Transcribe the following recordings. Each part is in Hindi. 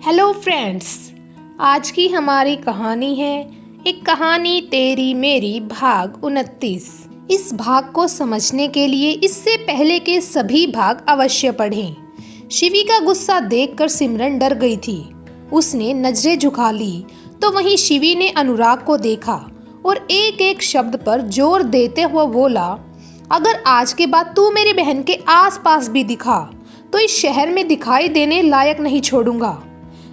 हेलो फ्रेंड्स, आज की हमारी कहानी है एक कहानी तेरी मेरी भाग 29। इस भाग को समझने के लिए इससे पहले के सभी भाग अवश्य पढ़ें। शिवी का गुस्सा देखकर सिमरन डर गई थी। उसने नजरें झुका ली तो वहीं शिवी ने अनुराग को देखा और एक एक शब्द पर जोर देते हुए बोला, अगर आज के बाद तू मेरी बहन के आसपास भी दिखा तो इस शहर में दिखाई देने लायक नहीं छोड़ूंगा।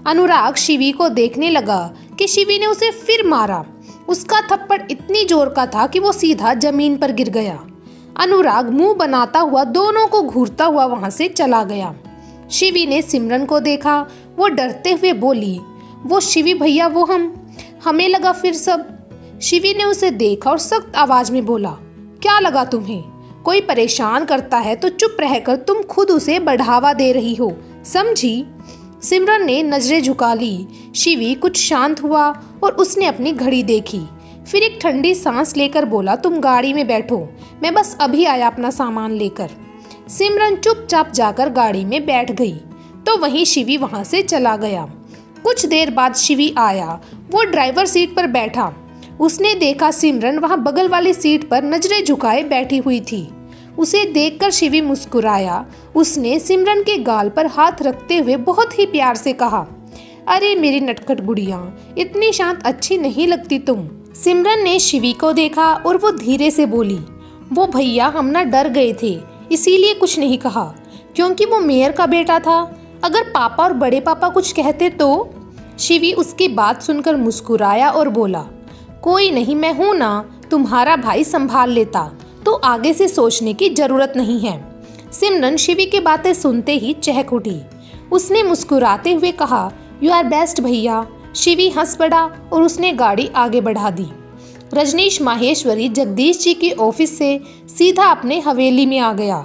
अनुराग शिवी को देखने लगा कि शिवी ने उसे फिर मारा। उसका थप्पड़ इतनी जोर का था कि वो सीधा जमीन पर गिर गया। अनुराग मुंह बनाता हुआ दोनों को घूरता हुआ वहां से चला गया। शिवी ने सिमरन को देखा। वो डरते हुए बोली, वो शिवी भैया, वो हमें लगा फिर सब। शिवी ने उसे देखा और सख्त आवाज में बोला, क्या लगा तुम्हें? कोई परेशान करता है तो चुप रहकर तुम खुद उसे बढ़ावा दे रही हो, समझी? सिमरन ने नजरें झुका ली। शिवी कुछ शांत हुआ और उसने अपनी घड़ी देखी। फिर एक ठंडी सांस लेकर बोला, तुम गाड़ी में बैठो, मैं बस अभी आया अपना सामान लेकर। सिमरन चुपचाप जाकर गाड़ी में बैठ गई तो वहीं शिवी वहां से चला गया। कुछ देर बाद शिवी आया। वो ड्राइवर सीट पर बैठा। उसने देखा सिमरन वहां बगल वाली सीट पर नजरें झुकाए बैठी हुई थी। उसे देखकर शिवी मुस्कुराया। उसने सिमरन के गाल पर हाथ रखते हुए बहुत ही प्यार से कहा, अरे मेरी नटखट गुड़िया, इतनी शांत अच्छी नहीं लगती तुम। सिमरन ने शिवी को देखा और वो धीरे से बोली, वो भैया हम ना डर गए थे, इसीलिए कुछ नहीं कहा, क्योंकि वो मेयर का बेटा था। अगर पापा और बड़े पापा कुछ कहते तो? शिवी उसकी बात सुनकर मुस्कुराया और बोला, कोई नहीं, मैं हूं ना, तुम्हारा भाई संभाल लेता, तो आगे से सोचने की जरूरत नहीं है। सिमरन शिवी की बातें सुनते ही चहक उठी। उसने मुस्कुराते हुए कहा, यू आर बेस्ट भैया। शिवी हंस पड़ा और उसने गाड़ी आगे बढ़ा दी। रजनीश माहेश्वरी जगदीश जी के ऑफिस से सीधा अपने हवेली में आ गया।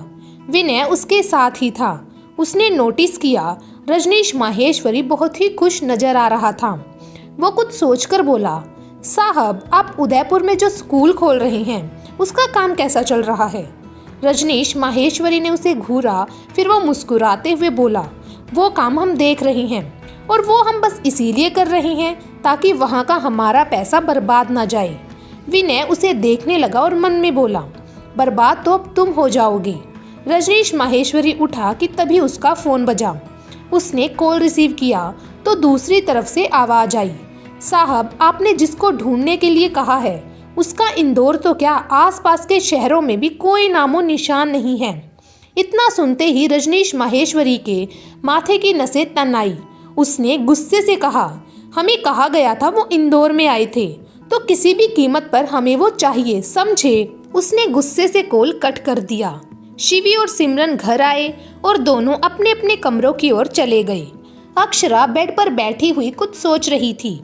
विनय उसके साथ ही था। उसने नोटिस किया रजनीश माहेश्वरी बहुत ही खुश नजर आ रहा था। वो कुछ सोचकर बोला, साहब, आप उदयपुर में जो स्कूल खोल रहे हैं उसका काम कैसा चल रहा है? रजनीश माहेश्वरी ने उसे घूरा। फिर वो मुस्कुराते हुए बोला, वो काम हम देख रहे हैं और वो हम बस इसीलिए कर रहे हैं ताकि वहाँ का हमारा पैसा बर्बाद ना जाए। विनय उसे देखने लगा और मन में बोला, बर्बाद तो अब तुम हो जाओगे। रजनीश माहेश्वरी उठा कि तभी उसका फ़ोन बजा। उसने कॉल रिसीव किया तो दूसरी तरफ से आवाज़ आई, साहब, आपने जिसको ढूंढने के लिए कहा है उसका इंदौर तो क्या आसपास के शहरों में भी कोई नामो निशान नहीं है। इतना सुनते ही रजनीश माहेश्वरी के माथे की नसें तन आई। उसने गुस्से से कहा, हमें कहा गया था वो इंदौर में आए थे, तो किसी भी कीमत पर हमें वो चाहिए, समझे? उसने गुस्से से कॉल कट कर दिया। शिवी और सिमरन घर आए और दोनों अपने अपने कमरों की ओर चले गए। अक्षरा बेड पर बैठी हुई कुछ सोच रही थी।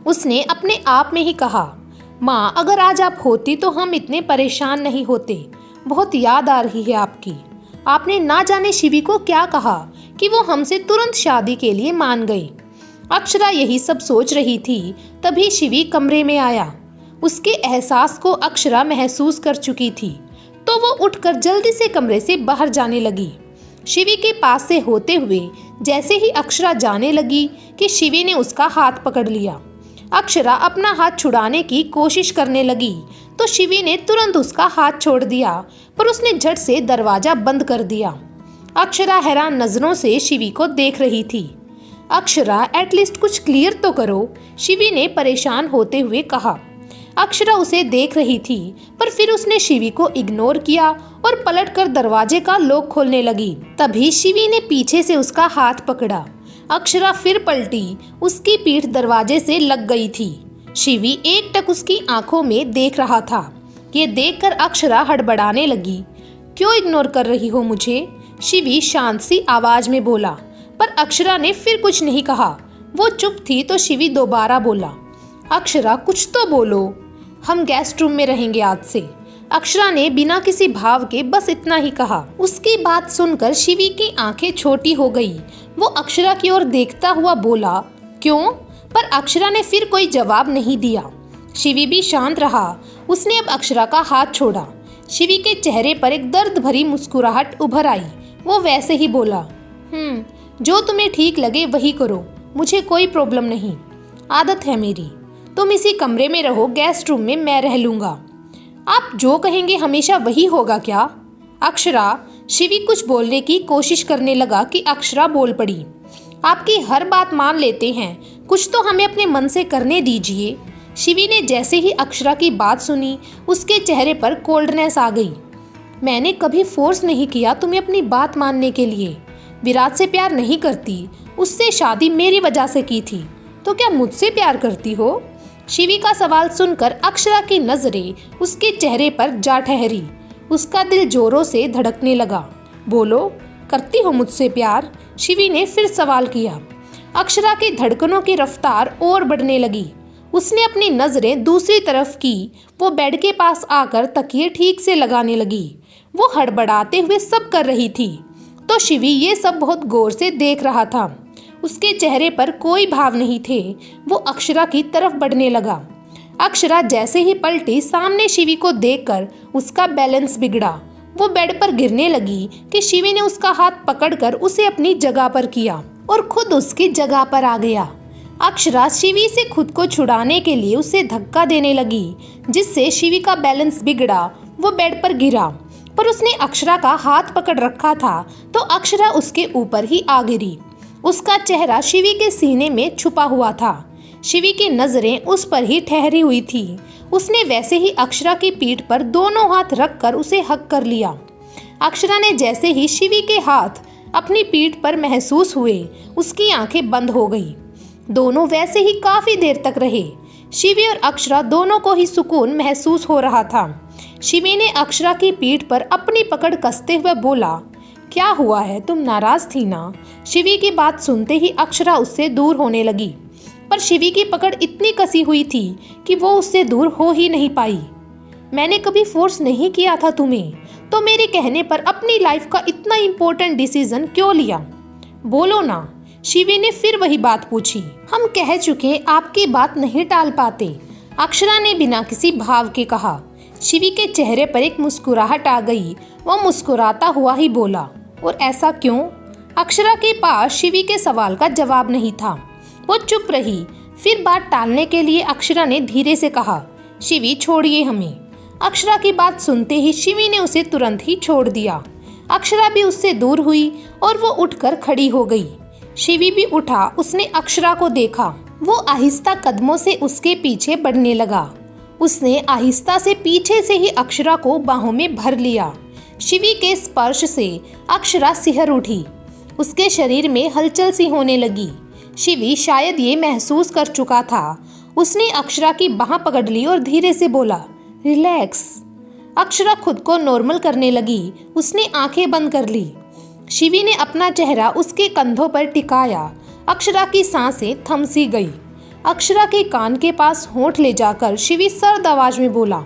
उसने अपने आप में ही कहा, माँ, अगर आज आप होती तो हम इतने परेशान नहीं होते। बहुत याद आ रही है आपकी। आपने ना जाने शिवी को क्या कहा कि वो हमसे तुरंत शादी के लिए मान गई। अक्षरा यही सब सोच रही थी तभी शिवी कमरे में आया। उसके एहसास को अक्षरा महसूस कर चुकी थी तो वो उठकर जल्दी से कमरे से बाहर जाने लगी। शिवी के पास से होते हुए जैसे ही अक्षरा जाने लगी कि शिवी ने उसका हाथ पकड़ लिया। अक्षरा अपना हाथ छुड़ाने की कोशिश करने लगी तो शिवी ने तुरंत उसका हाथ छोड़ दिया, पर उसने झट से दरवाजा बंद कर दिया। अक्षरा हैरान नजरों से शिवी को देख रही थी। अक्षरा, एटलीस्ट कुछ क्लियर तो करो, शिवी ने परेशान होते हुए कहा। अक्षरा उसे देख रही थी पर फिर उसने शिवी को इग्नोर किया और पलटकर दरवाजे का लॉक खोलने लगी। तभी शिवी ने पीछे से उसका हाथ पकड़ा। अक्षरा फिर पलटी। उसकी पीठ दरवाजे से लग गई थी। शिवी एकटक उसकी आंखों में देख रहा था। ये देखकर अक्षरा हड़बड़ाने लगी, क्यों इग्नोर कर रही हो मुझे? शिवी शांत सी आवाज में बोला, पर अक्षरा ने फिर कुछ नहीं कहा। वो चुप थी तो शिवी दोबारा बोला, अक्षरा, कुछ तो बोलो, हम गेस्ट रूम में रहेंगे आज से। अक्षरा ने बिना किसी भाव के बस इतना ही कहा। उसकी बात सुनकर शिवी की आंखें छोटी हो गई। वो अक्षरा की ओर देखता हुआ बोला, क्यों? पर अक्षरा ने फिर कोई जवाब नहीं दिया। शिवी भी शांत रहा। उसने अब अक्षरा का हाथ छोड़ा। शिवी के चेहरे पर एक दर्द भरी मुस्कुराहट उभर आई। वो वैसे ही बोला, जो तुम्हें ठीक लगे वही करो, मुझे कोई प्रॉब्लम नहीं, आदत है मेरी। तुम इसी कमरे में रहो, गेस्ट रूम में मैं रह लूँगा। आप जो कहेंगे हमेशा वही होगा क्या? अक्षरा। शिवी कुछ बोलने की कोशिश करने लगा कि अक्षरा बोल पड़ी। आपकी हर बात मान लेते हैं, कुछ तो हमें अपने मन से करने दीजिए। शिवी ने जैसे ही अक्षरा की बात सुनी, उसके चेहरे पर कोल्डनेस आ गई। मैंने कभी फोर्स नहीं किया तुम्हें अपनी बात मानने के लिए। विराट से प्यार नहीं करती, उससे शादी मेरी वजह से की थी, तो क्या मुझसे प्यार करती हो? शिवी का सवाल सुनकर अक्षरा की नजरें उसके चेहरे पर जा ठहरी। उसका दिल जोरों से धड़कने लगा। बोलो, करती हो मुझसे प्यार? शिवी ने फिर सवाल किया। अक्षरा की धड़कनों की रफ्तार और बढ़ने लगी। उसने अपनी नजरें दूसरी तरफ की। वो बेड के पास आकर तकिए ठीक से लगाने लगी। वो हड़बड़ाते हुए सब कर रही थी, तो शिवी ये सब बहुत गौर से देख रहा था। उसके चेहरे पर कोई भाव नहीं थे। वो अक्षरा की तरफ बढ़ने लगा। अक्षरा जैसे ही पलटी, सामने शिवी को देखकर उसका बैलेंस बिगड़ा। वो बेड पर गिरने लगी कि शिवी ने उसका हाथ पकड़कर उसे अपनी जगह पर किया और खुद उसकी जगह पर आ गया। अक्षरा शिवी से खुद को छुड़ाने के लिए उसे धक्का देने लगी, जिससे शिवी का बैलेंस बिगड़ा। वो बेड पर गिरा, पर उसने अक्षरा का हाथ पकड़ रखा था, तो अक्षरा उसके ऊपर ही आ गिरी। उसका चेहरा शिवी के सीने में छुपा हुआ था। शिवी की नजरें उस पर ही ठहरी हुई थी। उसने वैसे ही अक्षरा की पीठ पर दोनों हाथ रखकर उसे हक कर लिया। अक्षरा ने जैसे ही शिवी के हाथ अपनी पीठ पर महसूस हुए, उसकी आंखें बंद हो गई। दोनों वैसे ही काफी देर तक रहे। शिवी और अक्षरा दोनों को ही सुकून महसूस हो रहा था। शिवी ने अक्षरा की पीठ पर अपनी पकड़ कसते हुए बोला, क्या हुआ है, तुम नाराज थी ना? शिवी की बात सुनते ही अक्षरा उससे दूर होने लगी, पर शिवी की पकड़ इतनी कसी हुई थी कि वो उससे दूर हो ही नहीं पाई। मैंने कभी फोर्स नहीं किया था तुम्हें, तो मेरे कहने पर अपनी लाइफ का इतना इम्पोर्टेंट डिसीजन क्यों लिया? बोलो ना। शिवी ने फिर वही बात पूछी। हम कह चुके, आपकी बात नहीं टाल पाते, अक्षरा ने बिना किसी भाव के कहा। शिवी के चेहरे पर एक मुस्कुराहट आ गई। वो मुस्कुराता हुआ ही बोला, और ऐसा क्यों? अक्षरा के पास शिवी के सवाल का जवाब नहीं था। वो चुप रही। फिर बात टालने के लिए अक्षरा ने धीरे से कहा, शिवी छोड़िए हमें। अक्षरा की बात सुनते ही शिवी ने उसे तुरंत ही छोड़ दिया। अक्षरा भी उससे दूर हुई और वो उठकर खड़ी हो गई। शिवी भी उठा। उसने अक्षरा को देखा। वो आहिस्ता कदमों से उसके पीछे बढ़ने लगा। उसने आहिस्ता से पीछे से ही अक्षरा को बाहों में भर लिया। शिवी के स्पर्श से अक्षरा सिहर उठी। उसके शरीर में हलचल सी होने लगी। शिवी शायद ये महसूस कर चुका था। उसने अक्षरा की बाह पकड़ ली और धीरे से बोला, रिलैक्स। अक्षरा खुद को नॉर्मल करने लगी। उसने आंखें बंद कर ली। शिवी ने अपना चेहरा उसके कंधों पर टिकाया। अक्षरा की सांसें थम सी गई। अक्षरा के कान के पास होंठ ले जाकर शिवी सर्द आवाज में बोला,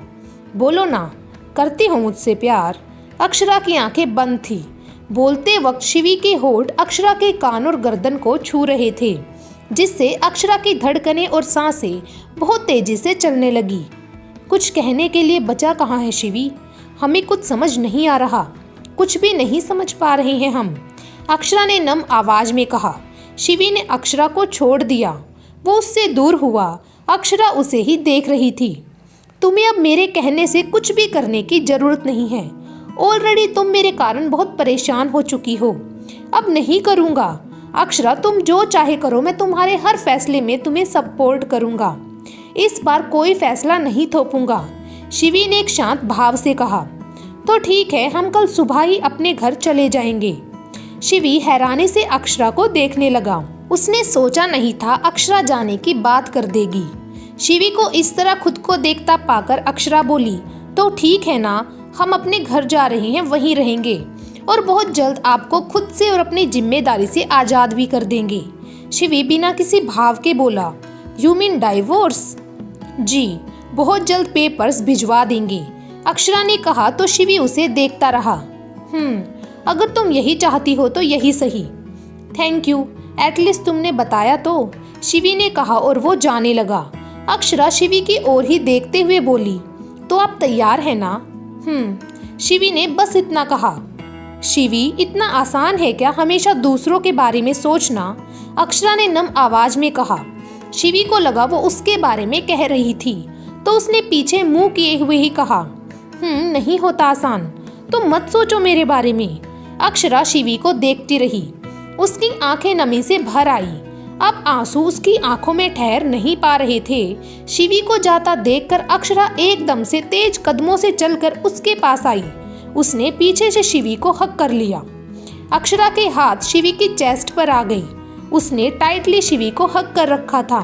बोलो ना, करती हो मुझसे प्यार? अक्षरा की आंखें बंद थी। बोलते वक्त शिवी के होंठ अक्षरा के कान और गर्दन को छू रहे थे, जिससे अक्षरा की धड़कनें और सांसें बहुत तेजी से चलने लगी। कुछ कहने के लिए बचा कहाँ है शिवी? हमें कुछ समझ नहीं आ रहा। कुछ भी नहीं समझ पा रहे हैं हम, अक्षरा ने नम आवाज में कहा। शिवी ने अक्षरा को छोड़ दिया। वो उससे दूर हुआ। अक्षरा उसे ही देख रही थी। तुम्हें अब मेरे कहने से कुछ भी करने की जरूरत नहीं है। ऑलरेडी तुम मेरे कारण बहुत परेशान हो चुकी हो। अब नहीं करूँगा। अक्षरा, तुम जो चाहे करो, मैं तुम्हारे हर फैसले में तुम्हें सपोर्ट करूँगा। इस बार कोई फैसला नहीं थोपूंगा। शिवी ने एक शांत भाव से कहा। तो ठीक है, हम कल सुबह ही अपने घर चले जाएंगे। शिवी हैरानी से अक्षरा को देखने लगा। उसने सोचा नहीं था अक्षरा जाने की बात कर देगी। शिवी को इस तरह खुद को देखता पाकर अक्षरा बोली, तो ठीक है ना, हम अपने घर जा रहे हैं, वहीं रहेंगे और बहुत जल्द आपको खुद से और अपनी जिम्मेदारी से आज़ाद भी कर देंगे। शिवी बिना किसी भाव के बोला, यू मीन डाइवोर्स? जी, बहुत जल्द पेपर्स भिजवा देंगे, अक्षरा ने कहा। तो शिवी उसे देखता रहा। अगर तुम यही चाहती हो तो यही सही। थैंक यू, एटलीस्ट तुमने बताया तो, शिवी ने कहा और वो जाने लगा। अक्षरा शिवी की ओर ही देखते हुए बोली, तो आप तैयार है ना? शिवी ने बस इतना कहा। शिवी, इतना आसान है क्या हमेशा दूसरों के बारे में सोचना? अक्षरा ने नम आवाज में कहा। शिवी को लगा वो उसके बारे में कह रही थी, तो उसने पीछे मुंह किए हुए ही कहा, नहीं होता आसान, तुम मत सोचो मेरे बारे में। अक्षरा शिवी को देखती रही। उसकी आंखें नमी से भर आई। अब आंसू उसकी आंखों में ठहर नहीं पा रहे थे। शिवी को जाता देखकर अक्षरा एकदम से तेज कदमों से चलकर उसके पास आई। उसने पीछे से शिवी को हक कर लिया। अक्षरा के हाथ शिवी की चेस्ट पर आ गई। उसने टाइटली शिवी को हक कर रखा था।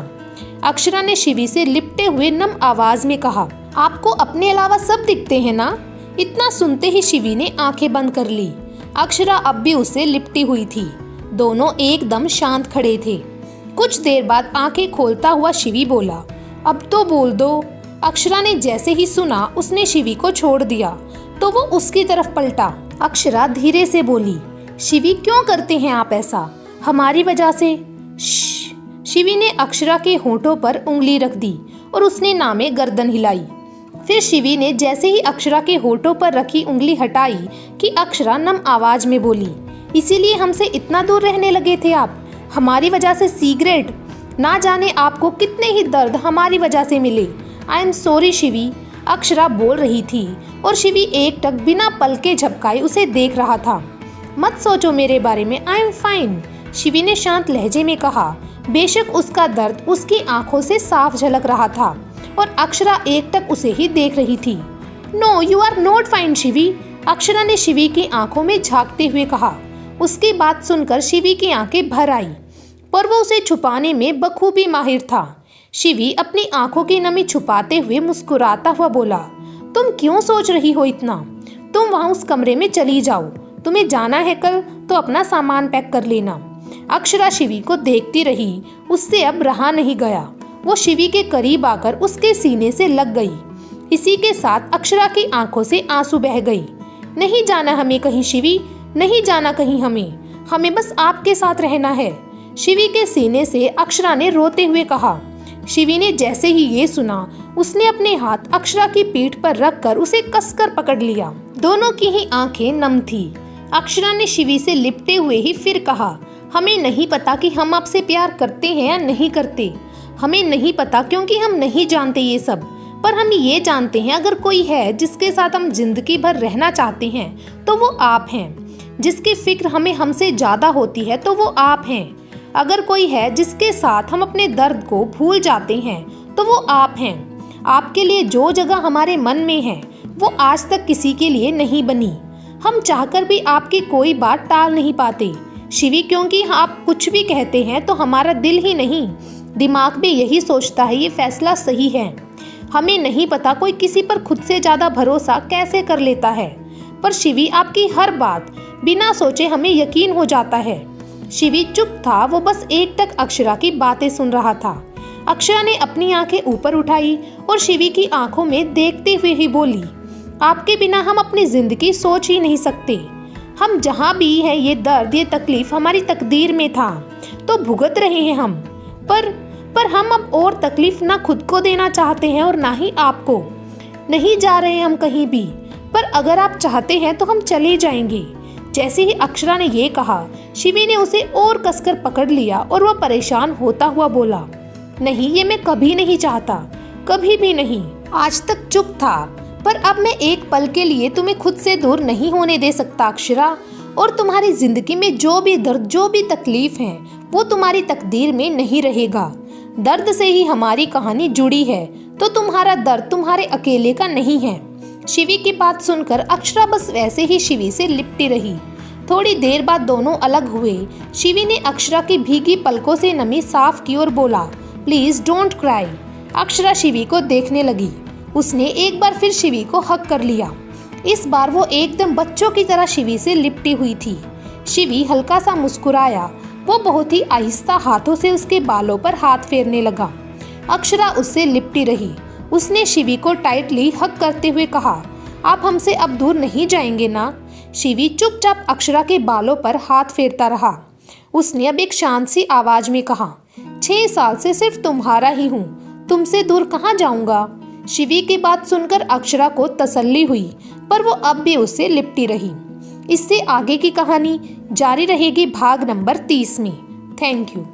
अक्षरा ने शिवी से लिपटे हुए नम आवाज में कहा, आपको अपने अलावा सब दिखते हैं ना? इतना सुनते ही शिवी ने आंखें बंद कर ली। अक्षरा अब भी उससे लिपटी हुई थी। दोनों एकदम शांत खड़े थे। कुछ देर बाद आंखें खोलता हुआ शिवी बोला, अब तो बोल दो। अक्षरा ने जैसे ही सुना उसने शिवी को छोड़ दिया तो वो उसकी तरफ पलटा। अक्षरा धीरे से बोली, शिवी क्यों करते हैं आप ऐसा? हमारी वजह से? शिवी ने अक्षरा के होंठों पर उंगली रख दी और उसने नामे गर्दन हिलाई। फिर शिवी ने जैसे ही अक्षरा के होंठों पर रखी उंगली हटाई कि अक्षरा नम आवाज में बोली, इसीलिए हमसे इतना दूर रहने लगे थे आप? हमारी वजह से सिगरेट? ना जाने आपको कितने ही दर्द हमारी वजह से मिले। I am sorry Shivi. Akshara बोल रही थी और शिवी एकटक बिना पलके झपकाए उसे देख रहा था। मत सोचो मेरे बारे में, आई एम फाइन, शिवी ने शांत लहजे में कहा। बेशक उसका दर्द उसकी आंखों से साफ झलक रहा था और अक्षरा एकटक उसे ही देख रही थी। No you are not fine Shivi, Akshara ने शिवी की आंखों में झांकते हुए कहा। उसकी बात सुनकर शिवी की आंखें भर आई, पर वो उसे छुपाने में बखूबी माहिर था। शिवी अपनी आंखों की नमी छुपाते हुए मुस्कुराता हुआ बोला, तुम क्यों सोच रही हो इतना? तुम वहाँ उस कमरे में चली जाओ। तुम्हें जाना है कल तो अपना सामान पैक कर लेना। अक्षरा शिवी को देखती रही। उससे अब रहा नहीं गया। वो शिवी के करीब आकर उसके सीने से लग गई। इसी के साथ अक्षरा की आंखों से आंसू बह गई। नहीं जाना हमें कहीं शिवी, नहीं जाना कहीं हमें बस आपके साथ रहना है, शिवी के सीने से अक्षरा ने रोते हुए कहा। शिवी ने जैसे ही ये सुना उसने अपने हाथ अक्षरा की पीठ पर रखकर उसे कसकर पकड़ लिया। दोनों की ही आंखें नम थी। अक्षरा ने शिवी से लिपटे हुए ही फिर कहा, हमें नहीं पता कि हम आपसे प्यार करते हैं या नहीं करते। हमें नहीं पता क्योंकि हम नहीं जानते ये सब, पर हम ये जानते हैं अगर कोई है जिसके साथ हम जिंदगी भर रहना चाहते हैं तो वो आप हैं। जिसकी फिक्र हमें हमसे ज्यादा होती है तो वो आप हैं। अगर कोई है जिसके साथ हम अपने दर्द को भूल जाते हैं तो वो आप हैं। आपके लिए जो जगह हमारे मन में है वो आज तक किसी के लिए नहीं बनी। हम चाहकर भी आपकी कोई बात टाल नहीं पाते शिवी, क्योंकि आप कुछ भी कहते हैं तो हमारा दिल ही नहीं दिमाग भी यही सोचता है ये फैसला सही है। हमें नहीं पता कोई किसी पर खुद से ज्यादा भरोसा कैसे कर लेता है, पर शिवी आपकी हर बात बिना सोचे हमें यकीन हो जाता है। शिवी चुप था, वो बस एकटक अक्षरा की बातें सुन रहा था। अक्षरा ने अपनी आंखें ऊपर उठाई और शिवी की आंखों में देखते हुए ही बोली, आपके बिना हम अपनी जिंदगी सोच ही नहीं सकते। हम जहाँ भी हैं ये दर्द ये तकलीफ हमारी तकदीर में था तो भुगत रहे हैं हम, पर हम अब और तकलीफ ना खुद को देना चाहते हैं और ना ही आपको। नहीं जा रहे हम कहीं भी, पर अगर आप चाहते हैं तो हम चले जाएंगे। जैसे ही अक्षरा ने ये कहा शिवी ने उसे और कसकर पकड़ लिया और वह परेशान होता हुआ बोला, नहीं ये मैं कभी नहीं चाहता, कभी भी नहीं। आज तक चुप था, पर अब मैं एक पल के लिए तुम्हें खुद से दूर नहीं होने दे सकता अक्षरा। और तुम्हारी जिंदगी में जो भी दर्द जो भी तकलीफ है वो तुम्हारी तकदीर में नहीं रहेगा। दर्द से ही हमारी कहानी जुड़ी है तो तुम्हारा दर्द तुम्हारे अकेले का नहीं है। शिवी की बात सुनकर अक्षरा बस वैसे ही शिवी से लिपटी रही। थोड़ी देर बाद दोनों अलग हुए। शिवी ने अक्षरा की भीगी पलकों से नमी साफ की और बोला, please don't cry. Akshara Shivi को देखने लगी। उसने एक बार फिर शिवी को हक कर लिया। इस बार वो एकदम बच्चों की तरह शिवी से लिपटी हुई थी। शिवी हल्का सा मुस्कुराया। वो बहुत ही आहिस्ता हाथों से उसके बालों पर हाथ फेरने लगा। अक्षरा उससे लिपटी रही। उसने शिवी को टाइटली हक करते हुए कहा, आप हमसे अब दूर नहीं जाएंगे ना? शिवी चुपचाप अक्षरा के बालों पर हाथ फेरता रहा। उसने अब एक शांत सी आवाज में कहा, 6 साल से सिर्फ तुम्हारा ही हूँ, तुमसे दूर कहाँ जाऊंगा। शिवी की बात सुनकर अक्षरा को तसल्ली हुई, पर वो अब भी उससे लिपटी रही। इससे आगे की कहानी जारी रहेगी भाग नंबर 30 में। Thank you.